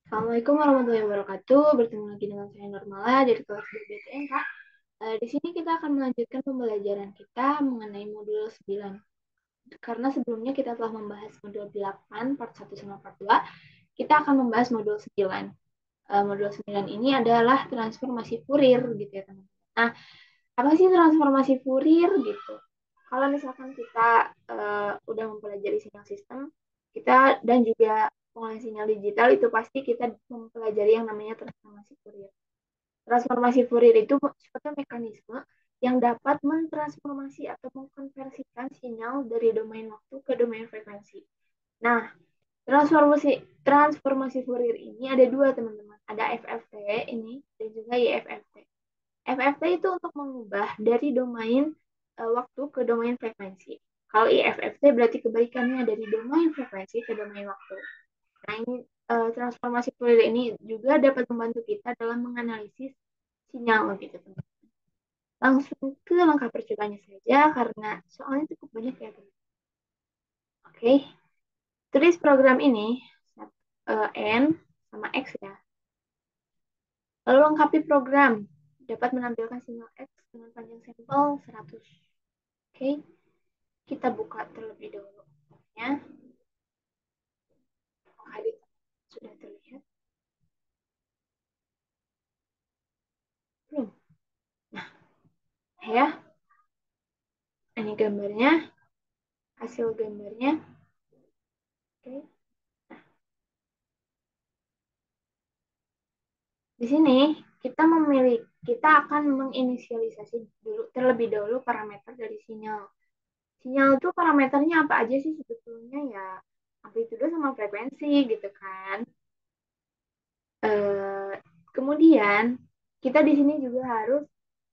Assalamualaikum warahmatullahi wabarakatuh. Bertemu lagi dengan saya Normala dari kelas 2 BTNK. Di sini kita akan melanjutkan pembelajaran kita mengenai modul 9. Karena sebelumnya kita telah membahas modul 8, part 1 sama part 2, kita akan membahas modul 9. Modul 9 ini adalah transformasi Fourier gitu ya teman-teman. Nah, apa sih transformasi Fourier gitu? Kalau misalkan kita udah mempelajari sinyal sistem, kita dan juga pengolahan sinyal digital itu pasti kita mempelajari yang namanya transformasi Fourier. Transformasi Fourier itu suatu mekanisme yang dapat mentransformasi atau mengkonversikan sinyal dari domain waktu ke domain frekuensi. Nah, transformasi Fourier ini ada dua teman-teman. Ada FFT ini dan juga YFFT. FFT itu untuk mengubah dari domain waktu ke domain frekuensi. Kalau IFFT berarti kebalikannya dari domain frekuensi ke domain waktu. Nah, ini transformasi Fourier ini juga dapat membantu kita dalam menganalisis sinyal gitu teman. Langsung ke langkah percobanya saja karena soalnya cukup banyak ya teman. Oke, tulis program ini N sama X ya. Lalu lengkapi program dapat menampilkan sinyal X dengan panjang sampel 100. Oke, kita buka terlebih dahulu. Ya, hadit sudah terlihat belum? Nah, ya, ini gambarnya, hasil gambarnya. Oke, di sini kita akan menginisialisasi dulu terlebih dahulu parameter dari sinyal. Sinyal itu parameternya apa aja sih sebetulnya ya? Amplitudo sama frekuensi gitu kan. Eh, Kemudian kita di sini juga harus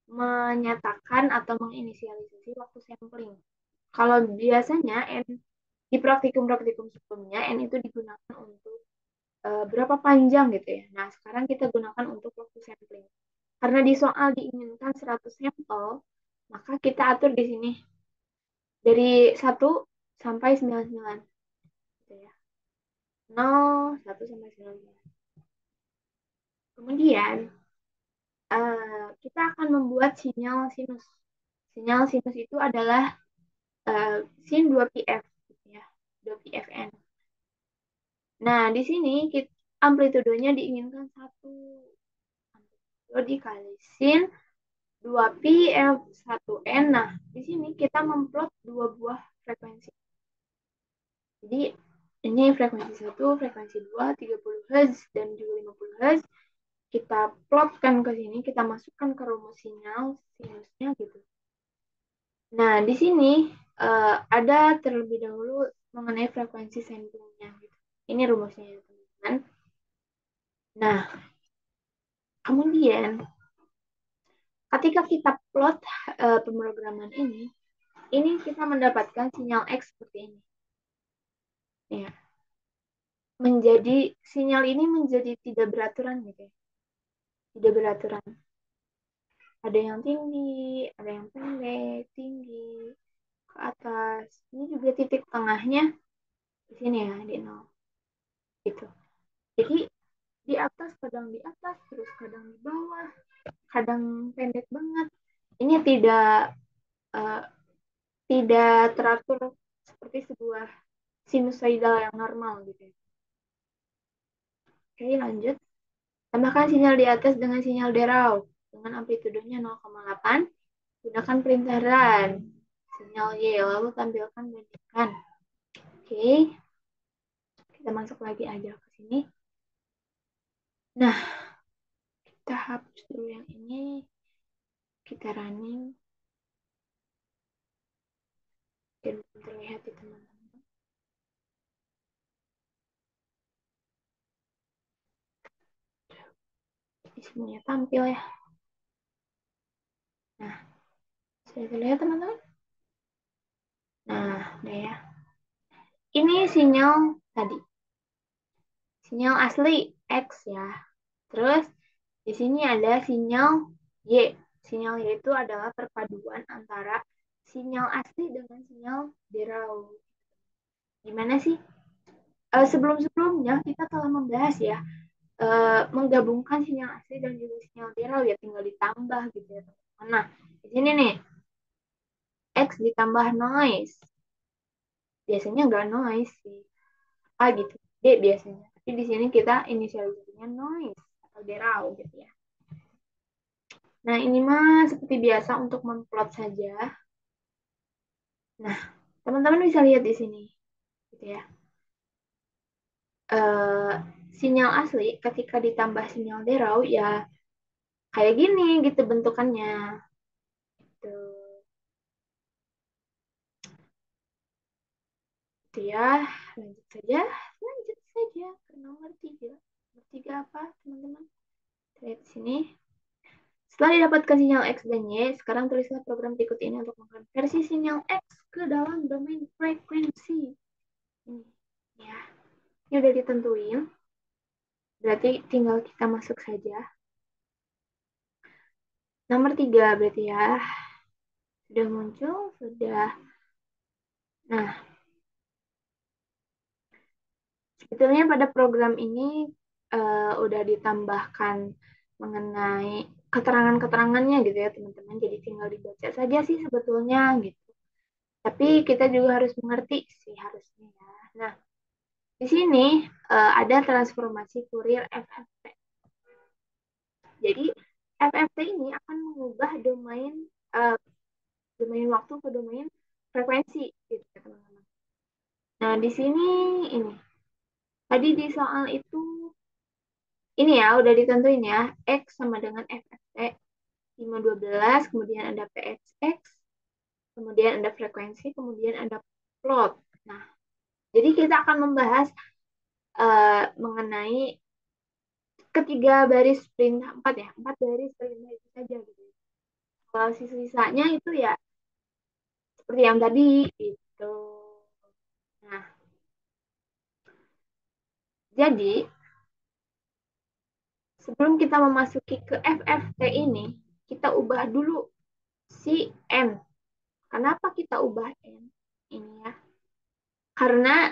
menyatakan atau menginisialisasi waktu sampling. Kalau biasanya di praktikum-praktikum sebelumnya N itu digunakan untuk berapa panjang gitu ya. Nah, sekarang kita gunakan untuk waktu sampling. Karena di soal diinginkan 100 sampel, maka kita atur di sini dari 1 sampai 99 gitu ya. 0, 1 sampai 99. Kemudian kita akan membuat sinyal sinus. Sinyal sinus itu adalah sin 2pf gitu ya. 2pfn. Nah, di sini amplitudonya diinginkan 1. Amplitudo dikali sin 2pi F1N. Nah, di sini kita memplot dua buah frekuensi. Jadi, ini frekuensi 1, frekuensi 2, 30 Hz, dan juga 50 Hz. Kita plotkan ke sini, kita masukkan ke rumus sinyal sinusnya gitu. Nah, di sini ada terlebih dahulu mengenai frekuensi samplingnya gitu. Ini rumusnya ya, teman-teman. Nah, kemudian ketika kita plot pemrograman ini kita mendapatkan sinyal X seperti ini. Ya, sinyal ini menjadi tidak beraturan gitu ya. Tidak beraturan. Ada yang tinggi, ada yang pendek, tinggi, ke atas. Ini juga titik tengahnya di sini ya, di nol. Gitu. Jadi di atas, kadang di atas, terus kadang di bawah, kadang pendek banget. Ini uh, tidak teratur seperti sebuah sinusoidal yang normal gitu ya. Oke, lanjut. Tambahkan sinyal di atas dengan sinyal derau dengan amplitudonya 0,8. Gunakan perintah run. Sinyal Y, lalu tampilkan bandingkan. Oke, kita masuk lagi aja ke sini. Nah, kita hapus dulu yang ini. Kita running. Dan terlihat di teman-teman. Ini semuanya tampil ya. Nah, sudah terlihat teman-teman? Nah, udah ya. Ini sinyal tadi. Sinyal asli X ya. Terus di sini ada sinyal Y. Sinyal Y itu adalah perpaduan antara sinyal asli dengan sinyal derau. Gimana sih? Sebelum-sebelumnya kita telah membahas ya menggabungkan sinyal asli dan juga sinyal digital ya tinggal ditambah gitu ya teman-teman. Nah, di sini nih X ditambah noise. Biasanya nggak noise sih. A gitu. D biasanya. Tapi di sini kita inisialisasinya noise atau derau gitu ya. Nah, ini mah seperti biasa untuk memplot saja. Nah, teman-teman bisa lihat di sini gitu ya. Eh, sinyal asli ketika ditambah sinyal derau ya kayak gini gitu bentukannya. Gitu. Gitu ya. Lanjut saja. Lanjut saja ke nomor 3. Nomor 3 apa, teman-teman? Lihat di sini. Setelah didapatkan sinyal X dan Y, sekarang tulislah program berikut ini untuk mengkonversi sinyal X ke dalam domain frekuensi. Ini ya. Ini udah ditentuin. Berarti tinggal kita masuk saja. Nomor 3 berarti ya. Sudah muncul, sudah. Nah, sebetulnya pada program ini udah ditambahkan mengenai keterangan-keterangannya gitu ya teman-teman. Jadi tinggal dibaca saja sih sebetulnya gitu. Tapi kita juga harus mengerti sih harusnya ya. Nah, di sini ada transformasi Fourier FFT. Jadi FFT ini akan mengubah domain waktu ke domain frekuensi gitu ya teman-teman. Nah, di sini ini tadi di soal itu ini ya udah ditentuin ya X sama dengan FFT 512, kemudian ada PXX, kemudian ada frekuensi, kemudian ada plot. Nah, jadi kita akan membahas mengenai ketiga baris perintah empat ya, empat baris perintah itu saja gitu. Kalau sisa-sisanya itu ya seperti yang tadi itu. Nah, jadi sebelum kita memasuki ke FFT ini, kita ubah dulu si N. Kenapa kita ubah N? Ini ya. Karena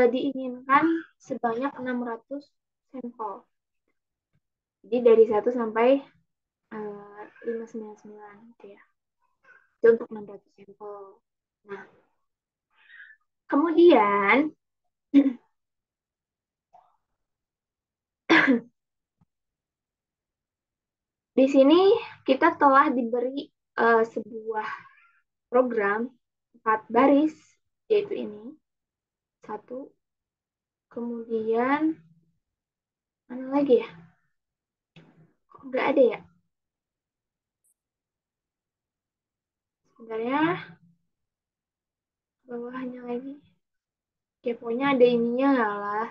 diinginkan sebanyak 600 sampel. Jadi dari 1 sampai 599 gitu ya. Itu untuk 600 sampel. Nah, kemudian di sini kita telah diberi sebuah program 4 baris, yaitu ini. Satu, kemudian mana lagi ya? Kok nggak ada ya? Sebentar ya, bawahnya lagi. Keponya ada ininya nggak lah?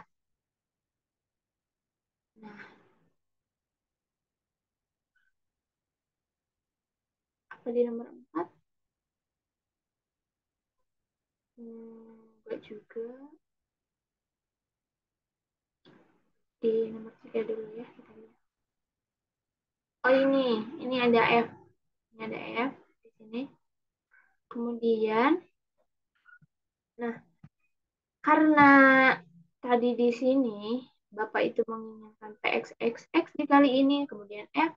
Nah, apa di nomor 4? Enggak juga. Di nomor 3 dulu ya, kita lihat. Oh ini ada F. Ini ada F di sini. Kemudian, nah karena tadi di sini Bapak itu menginginkan PXXX dikali ini, kemudian F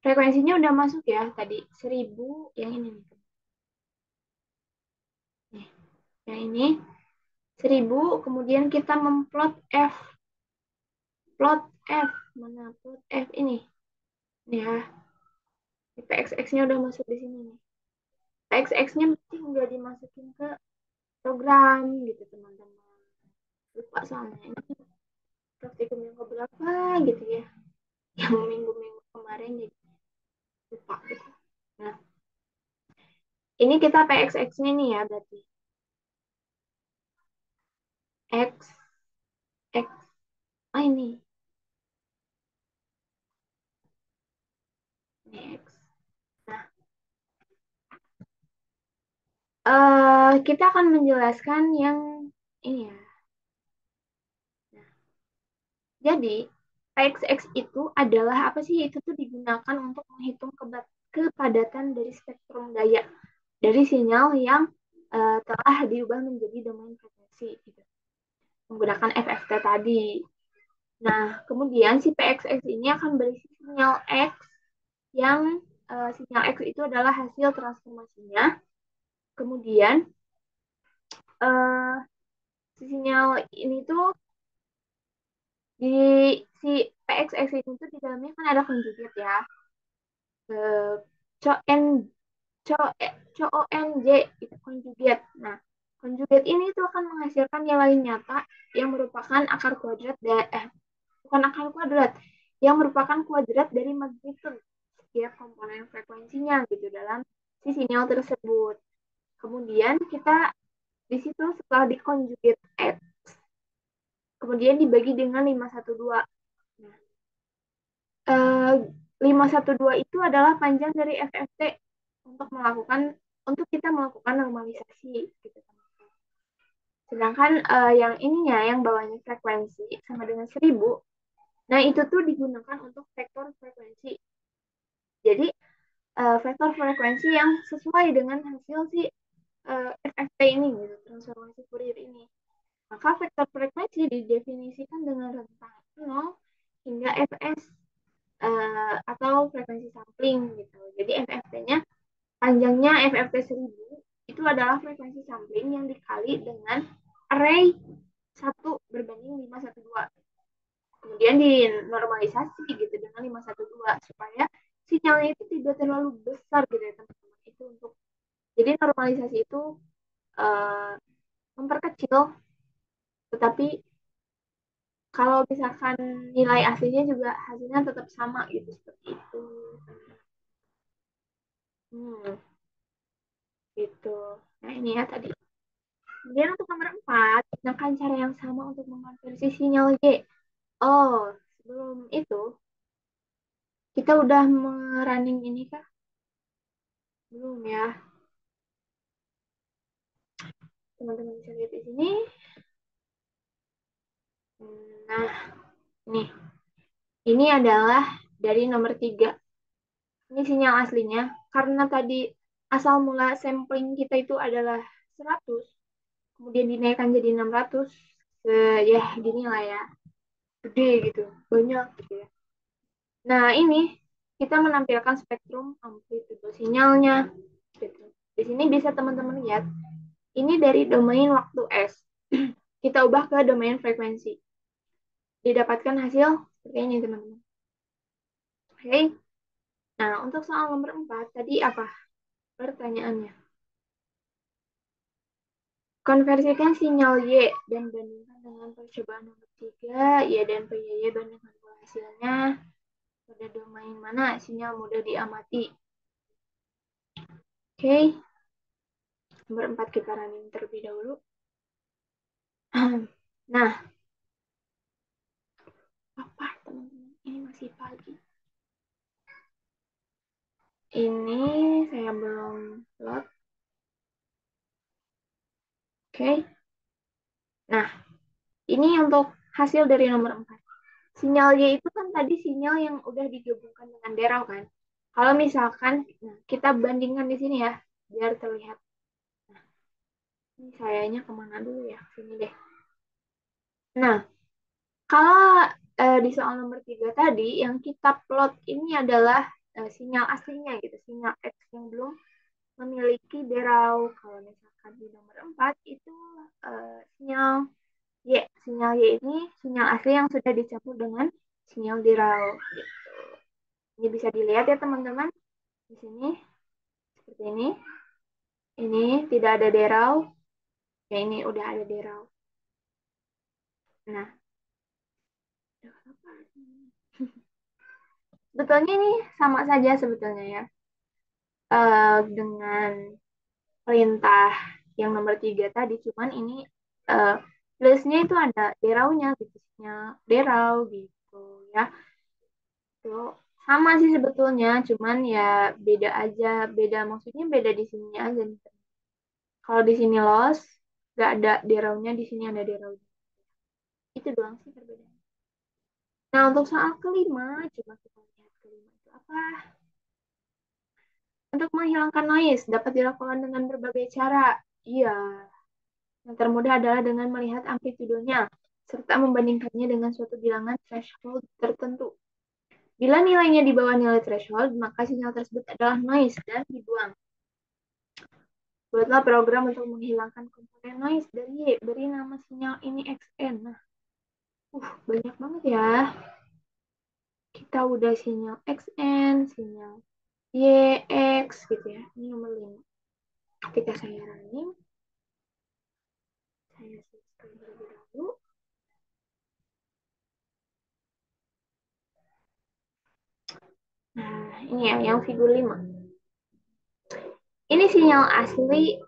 frekuensinya udah masuk ya tadi 1000 yang ini nih. Nih, yang ini 1000 kemudian kita memplot F. Plot F mana plot F ini? Nih ya. PXX-nya udah masuk di sini nih. PXX-nya mesti udah dimasukin ke program gitu teman-teman. Lupa soalnya ini praktikum yang keberapa gitu ya. Yang minggu-minggu kemarin jadi lupa gitu. Nah, ini kita PXX-nya nih ya berarti. X, X, oh ini. Ini X. Nah, kita akan menjelaskan yang ini ya. Nah, jadi PXX itu adalah apa sih? Itu tuh digunakan untuk menghitung kepadatan dari spektrum daya dari sinyal yang telah diubah menjadi domain frekuensi gitu. Menggunakan FFT tadi. Nah, kemudian si PXX ini akan berisi sinyal X yang sinyal X itu adalah hasil transformasinya. Kemudian eh, si sinyal ini tuh di si PXX ini tuh di dalamnya kan ada conjugate ya. Eh, CON CONJ itu conjugate. Nah, conjugate ini tuh akan menghasilkan nilai nyata yang merupakan akar kuadrat bukan akar kuadrat, yang merupakan kuadrat dari magnitudo setiap komponen frekuensinya gitu dalam si sinyal tersebut. Kemudian kita di situ setelah dikonjugate X, kemudian dibagi dengan 512. Nah, eh, 512 itu adalah panjang dari FFT untuk kita melakukan normalisasi gitu. Sedangkan yang ininya yang bawahnya frekuensi sama dengan 1000. Nah, itu tuh digunakan untuk vektor frekuensi. Jadi vektor frekuensi yang sesuai dengan hasil si FFT ini gitu, transformasi Fourier ini. Maka vektor frekuensi didefinisikan dengan rentang 0 hingga Fs atau frekuensi sampling gitu. Jadi FFT-nya panjangnya FFT 1000 itu adalah frekuensi sampling yang dikali dengan array 1 berbanding 512. Kemudian dinormalisasi gitu dengan 512 supaya sinyalnya itu tidak terlalu besar gitu ya teman-teman. Itu untuk jadi normalisasi itu uh, memperkecil, tetapi kalau misalkan nilai aslinya juga hasilnya tetap sama gitu seperti itu. Hmm, gitu. Nah ini ya tadi. Kemudian untuk nomor 4, gunakan cara yang sama untuk mengonversi sinyal G. Oh, sebelum itu kita udah merunning ini kah? Belum ya. Teman-teman bisa lihat di sini. Nah, nih. Ini adalah dari nomor 3. Ini sinyal aslinya. Karena tadi asal mula sampling kita itu adalah 100, kemudian dinaikkan jadi 600, ya gini lah ya. Gede gitu, banyak gitu ya. Nah, ini kita menampilkan spektrum amplitudo sinyalnya. Gitu. Di sini bisa teman-teman lihat, ini dari domain waktu S. Kita ubah ke domain frekuensi. Didapatkan hasil seperti ini, teman-teman. Oke. Nah, untuk soal nomor 4, tadi apa pertanyaannya? Konversikan sinyal Y dan bandingkan dengan percobaan nomor 3, Y dan PYY bandingkan pola hasilnya. Pada domain mana sinyal mudah diamati? Oke, nomor 4 kita running terlebih dahulu. Nah, apa teman-teman? Ini masih pagi. Ini saya belum load. Oke. Nah, ini untuk hasil dari nomor 4. Sinyal Y itu kan tadi sinyal yang udah digabungkan dengan derau kan. Kalau misalkan nah, kita bandingkan di sini ya, biar terlihat. Nah, ini sayanya kemana dulu ya? Sini deh. Nah, kalau di soal nomor 3 tadi, yang kita plot ini adalah sinyal aslinya gitu, sinyal X yang belum memiliki derau. Kalau misalkan di nomor 4 itu sinyal Y. Sinyal Y ini sinyal asli yang sudah dicampur dengan sinyal derau. Gitu. Ini bisa dilihat ya teman-teman. Di sini seperti ini. Ini tidak ada derau. Ya ini udah ada derau. Nah, sebetulnya ini sama saja sebetulnya ya. Dengan perintah yang nomor 3 tadi, cuman ini uh, plusnya itu ada deraunya gitu. Derau gitu ya. Itu sama sih sebetulnya, cuman ya beda aja. Beda maksudnya beda di sini aja. Kalau di sini los, nggak ada deraunya, di sini ada deraunya. Itu doang sih perbedaan. Nah, untuk soal kelima, coba kita lihat kelima itu apa. Untuk menghilangkan noise dapat dilakukan dengan berbagai cara. Iya, yang termudah adalah dengan melihat amplitudonya. serta membandingkannya dengan suatu bilangan threshold tertentu. Bila nilainya di bawah nilai threshold, maka sinyal tersebut adalah noise dan dibuang. Buatlah program untuk menghilangkan komponen noise dari Y. Beri nama sinyal ini XN. Nah, banyak banget ya. Kita udah sinyal XN, sinyal YX gitu ya. Ini nomor 5. Ketika saya running, saya subscribe terlebih dahulu. Nah, ini ya yang figur 5. Ini sinyal asli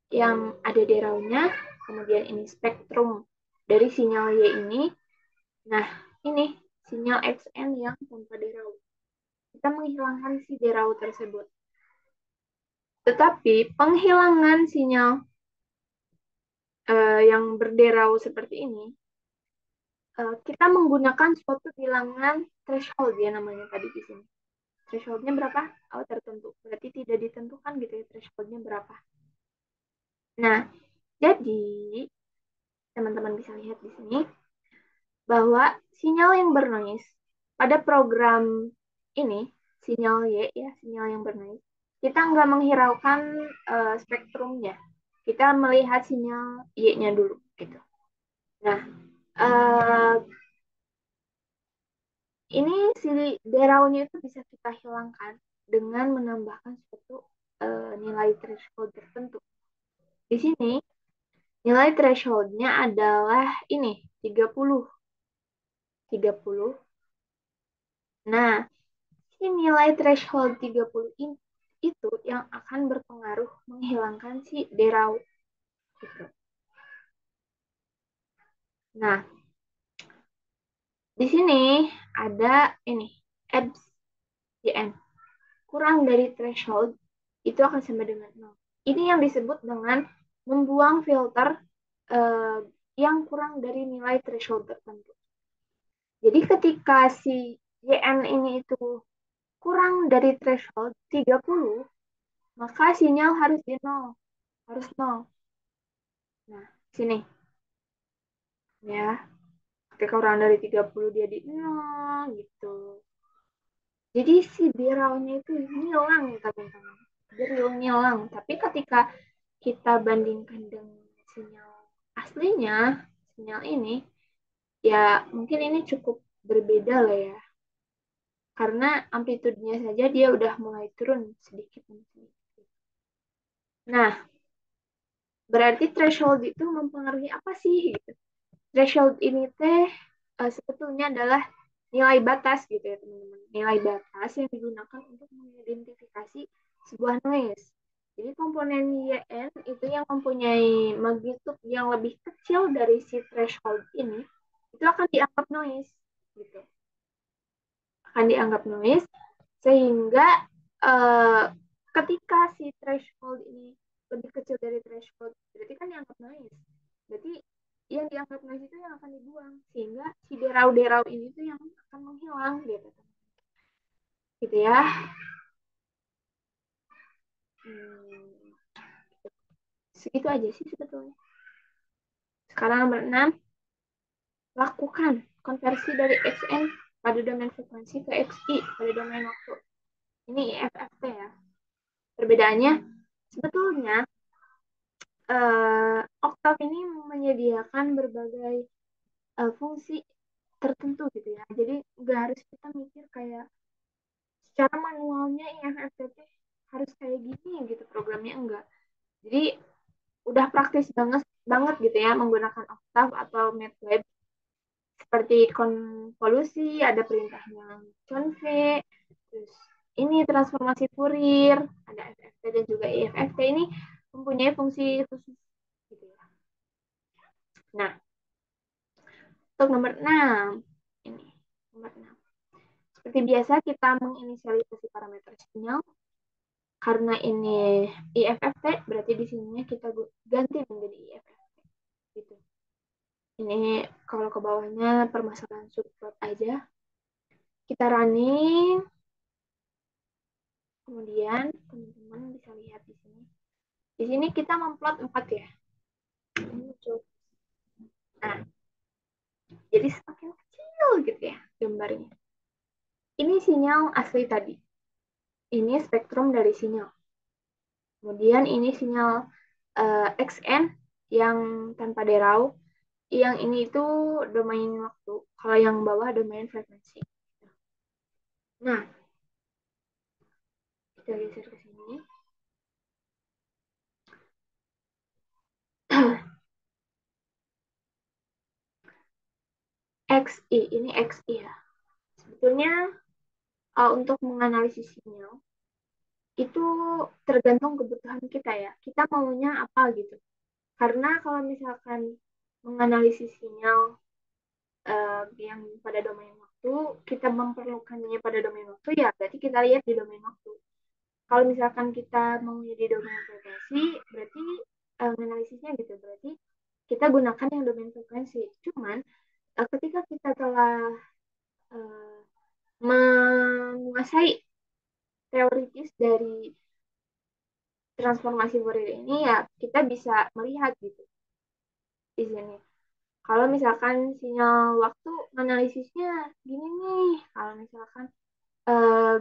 yang ada deraunya, kemudian ini spektrum dari sinyal Y ini. Nah, ini sinyal XN yang tanpa derau. Kita menghilangkan si derau tersebut. Tetapi penghilangan sinyal yang berderau seperti ini, kita menggunakan suatu bilangan threshold ya namanya tadi di sini. Thresholdnya berapa? Oh, tertentu. Berarti tidak ditentukan gitu ya thresholdnya berapa. Nah, jadi teman-teman bisa lihat di sini bahwa sinyal yang bernoise pada program ini, sinyal Y ya, sinyal yang bernoise, kita nggak menghiraukan spektrumnya. Kita melihat sinyal Y-nya dulu gitu. Nah, uh, ini si deraunya itu bisa kita hilangkan dengan menambahkan suatu nilai threshold tertentu. Di sini nilai thresholdnya adalah ini 30. 30. Nah, si nilai threshold 30 itu yang akan berpengaruh menghilangkan si derau gitu. Nah, di sini ada ini EBS JN. Kurang dari threshold itu akan sama dengan 0. Ini yang disebut dengan membuang filter eh, yang kurang dari nilai threshold tertentu. Jadi ketika si JN ini itu kurang dari threshold 30, maka sinyal harus di 0. Harus 0. Nah, sini ya. Ketika kurang dari 30 dia di 0 gitu. Jadi si deraunya itu hilang teman-teman. Real hilang. Tapi ketika kita bandingkan dengan sinyal aslinya, sinyal ini, ya mungkin ini cukup berbeda lah ya. Karena amplitudenya saja dia udah mulai turun sedikit demi sedikit. Nah, berarti threshold itu mempengaruhi apa sih gitu. Threshold ini teh sebetulnya adalah nilai batas gitu ya teman-teman. Nilai batas yang digunakan untuk mengidentifikasi sebuah noise. Jadi komponen YN itu yang mempunyai magnitude yang lebih kecil dari si threshold ini, itu akan dianggap noise gitu. Akan dianggap noise sehingga uh, ketika si threshold ini lebih kecil dari threshold, berarti kan dianggap noise. Berarti yang dianggap noise itu yang akan dibuang sehingga si derau-derau ini tuh yang akan menghilang gitu. Gitu ya. Hmm, segitu aja sih sebetulnya. Sekarang nomor 6, lakukan konversi dari XN pada domain frekuensi ke XI pada domain waktu. Ini IFFT ya. Perbedaannya sebetulnya Octave ini menyediakan berbagai fungsi tertentu gitu ya. Jadi nggak harus kita mikir kayak secara manualnya IFFT harus kayak gini gitu programnya enggak. Jadi udah praktis banget banget gitu ya menggunakan Octave atau MATLAB seperti konvolusi, ada perintahnya conv, terus ini transformasi Fourier, ada FFT dan juga IFFT ini mempunyai fungsi khusus gitu ya. Nah, untuk nomor 6 ini nomor 6. Seperti biasa kita menginisialisasi parameter sinyal karena ini IFFT berarti di sininya kita ganti menjadi IFFT gitu. Ini kalau ke bawahnya permasalahan subplot aja. Kita running. Kemudian teman-teman bisa lihat di sini. Di sini kita memplot 4 ya. Ini nah, jadi semakin kecil gitu ya gambarnya. Ini sinyal asli tadi. Ini spektrum dari sinyal. Kemudian ini sinyal XN yang tanpa derau. Yang ini itu domain waktu. Kalau yang bawah domain frekuensi. Nah, kita geser ke sini. XI, ini XI ya. Sebetulnya untuk menganalisis sinyal itu tergantung kebutuhan kita ya. Kita maunya apa gitu. Karena kalau misalkan menganalisis sinyal yang pada domain waktu, kita memerlukannya pada domain waktu ya berarti kita lihat di domain waktu. Kalau misalkan kita mau di domain frekuensi, berarti menganalisisnya gitu. Berarti kita gunakan yang domain frekuensi. Cuman ketika kita telah uh, menguasai teoritis dari transformasi Fourier ini ya kita bisa melihat gitu di sini. Kalau misalkan sinyal waktu analisisnya gini nih, kalau misalkan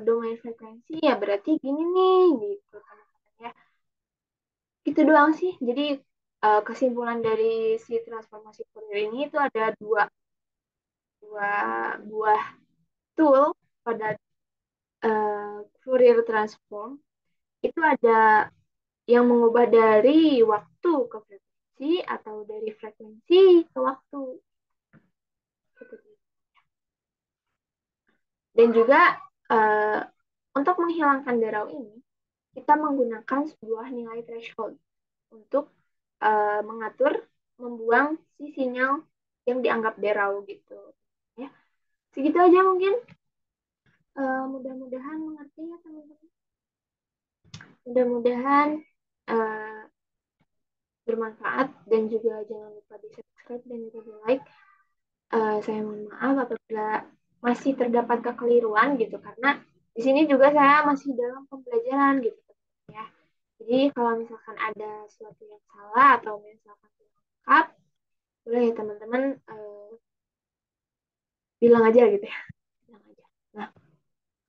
domain frekuensi ya berarti gini nih gitu teman-teman ya. Itu doang sih. Jadi kesimpulan dari si transformasi Fourier ini itu ada dua buah tool pada Fourier transform. Itu ada yang mengubah dari waktu ke frekuensi atau dari frekuensi ke waktu. Dan juga uh, untuk menghilangkan derau ini, kita menggunakan sebuah nilai threshold untuk mengatur, membuang si sinyal yang dianggap derau gitu. Ya, segitu aja mungkin. Mudah-mudahan mengerti ya teman-teman. Mudah-mudahan uh, bermanfaat dan juga jangan lupa di subscribe dan juga di like. Saya mohon maaf apabila masih terdapat kekeliruan gitu karena di sini juga saya masih dalam pembelajaran gitu ya. Jadi kalau misalkan ada sesuatu yang salah atau misalkan tidak lengkap, boleh ya teman-teman bilang aja gitu ya. Bilang aja. Nah,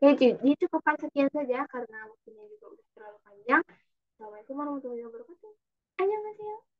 oke, jadi cukupkan sekian saja karena waktunya juga udah terlalu panjang. Assalamualaikum warahmatullahi wabarakatuh. Annyeonghaseyo.